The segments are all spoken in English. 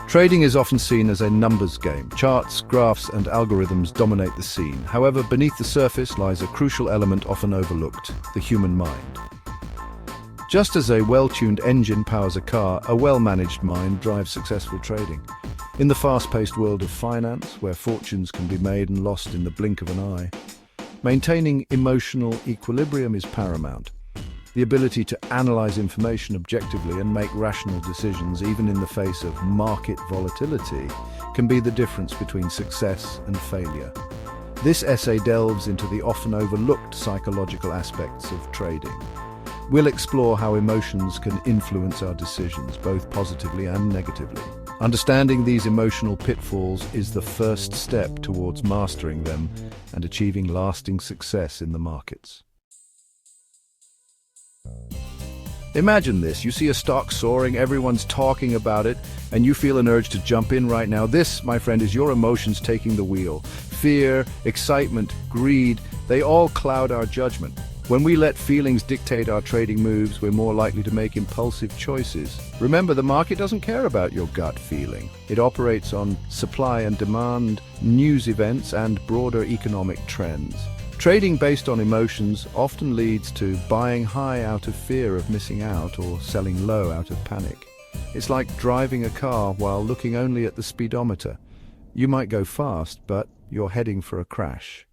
Trading is often seen as a numbers game. Charts, graphs, and algorithms dominate the scene. However, beneath the surface lies a crucial element often overlooked: the human mind. Just as a well-tuned engine powers a car, a well-managed mind drives successful trading. In the fast-paced world of finance, where fortunes can be made and lost in the blink of an eye, maintaining emotional equilibrium is paramount. The ability to analyze information objectively and make rational decisions, even in the face of market volatility, can be the difference between success and failure. This essay delves into the often overlooked psychological aspects of trading. We'll explore how emotions can influence our decisions, both positively and negatively. Understanding these emotional pitfalls is the first step towards mastering them and achieving lasting success in the markets. Imagine this: you see a stock soaring, everyone's talking about it, and you feel an urge to jump in right now. This, my friend, is your emotions taking the wheel. Fear, excitement, greed, they all cloud our judgment. When we let feelings dictate our trading moves, we're more likely to make impulsive choices. Remember, the market doesn't care about your gut feeling. It operates on supply and demand, news events, and broader economic trends. Trading based on emotions often leads to buying high out of fear of missing out or selling low out of panic. It's like driving a car while looking only at the speedometer. You might go fast, but you're heading for a crash.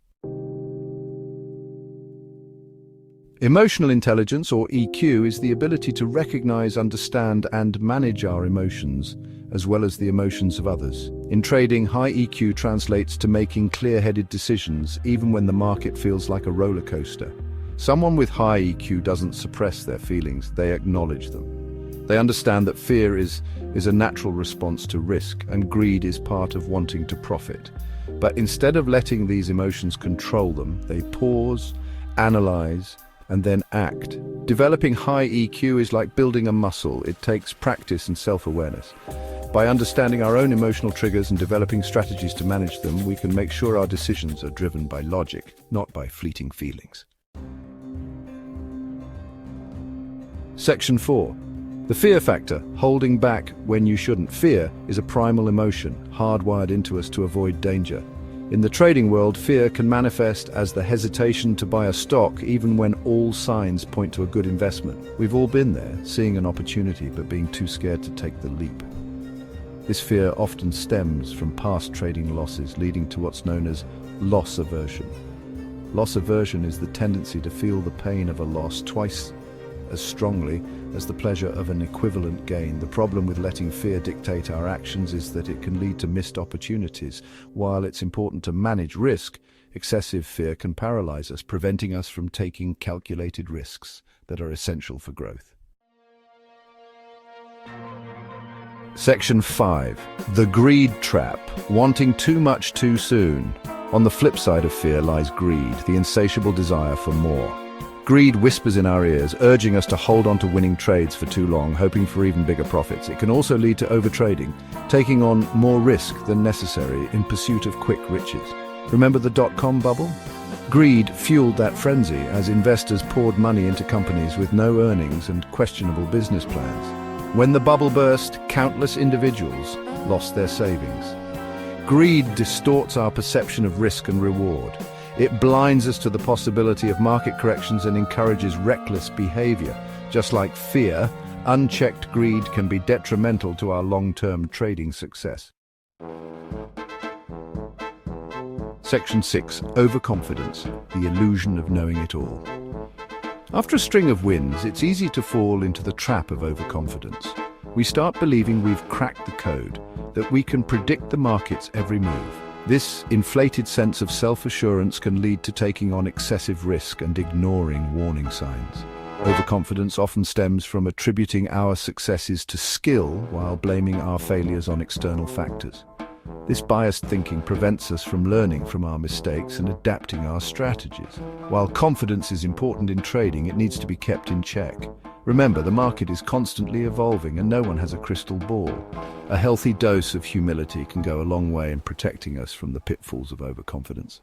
Emotional intelligence, or EQ, is the ability to recognize, understand, and manage our emotions, as well as the emotions of others. In trading, high EQ translates to making clear-headed decisions, even when the market feels like a roller coaster. Someone with high EQ doesn't suppress their feelings, they acknowledge them. They understand that fear is a natural response to risk, and greed is part of wanting to profit. But instead of letting these emotions control them, they pause, analyze, and then act. Developing high EQ is like building a muscle. It takes practice and self-awareness. By understanding our own emotional triggers and developing strategies to manage them, we can make sure our decisions are driven by logic, not by fleeting feelings. Section 4. The fear factor, holding back when you shouldn't. Fear is a primal emotion, hardwired into us to avoid danger. In the trading world, fear can manifest as the hesitation to buy a stock even when all signs point to a good investment. We've all been there, seeing an opportunity but being too scared to take the leap. This fear often stems from past trading losses, leading to what's known as loss aversion. Loss aversion is the tendency to feel the pain of a loss twice as strongly as the pleasure of an equivalent gain. The problem with letting fear dictate our actions is that it can lead to missed opportunities. While it's important to manage risk, excessive fear can paralyze us, preventing us from taking calculated risks that are essential for growth. Section 5. The greed trap, wanting too much too soon. On the flip side of fear lies greed, the insatiable desire for more. Greed whispers in our ears, urging us to hold on to winning trades for too long, hoping for even bigger profits. It can also lead to overtrading, taking on more risk than necessary in pursuit of quick riches. Remember the dot-com bubble? Greed fueled that frenzy as investors poured money into companies with no earnings and questionable business plans. When the bubble burst, countless individuals lost their savings. Greed distorts our perception of risk and reward. It blinds us to the possibility of market corrections and encourages reckless behavior. Just like fear, unchecked greed can be detrimental to our long-term trading success. Section 6. Overconfidence, the illusion of knowing it all. After a string of wins, it's easy to fall into the trap of overconfidence. We start believing we've cracked the code, that we can predict the market's every move. This inflated sense of self-assurance can lead to taking on excessive risk and ignoring warning signs. Overconfidence often stems from attributing our successes to skill while blaming our failures on external factors. This biased thinking prevents us from learning from our mistakes and adapting our strategies. While confidence is important in trading, it needs to be kept in check. Remember, the market is constantly evolving and no one has a crystal ball. A healthy dose of humility can go a long way in protecting us from the pitfalls of overconfidence.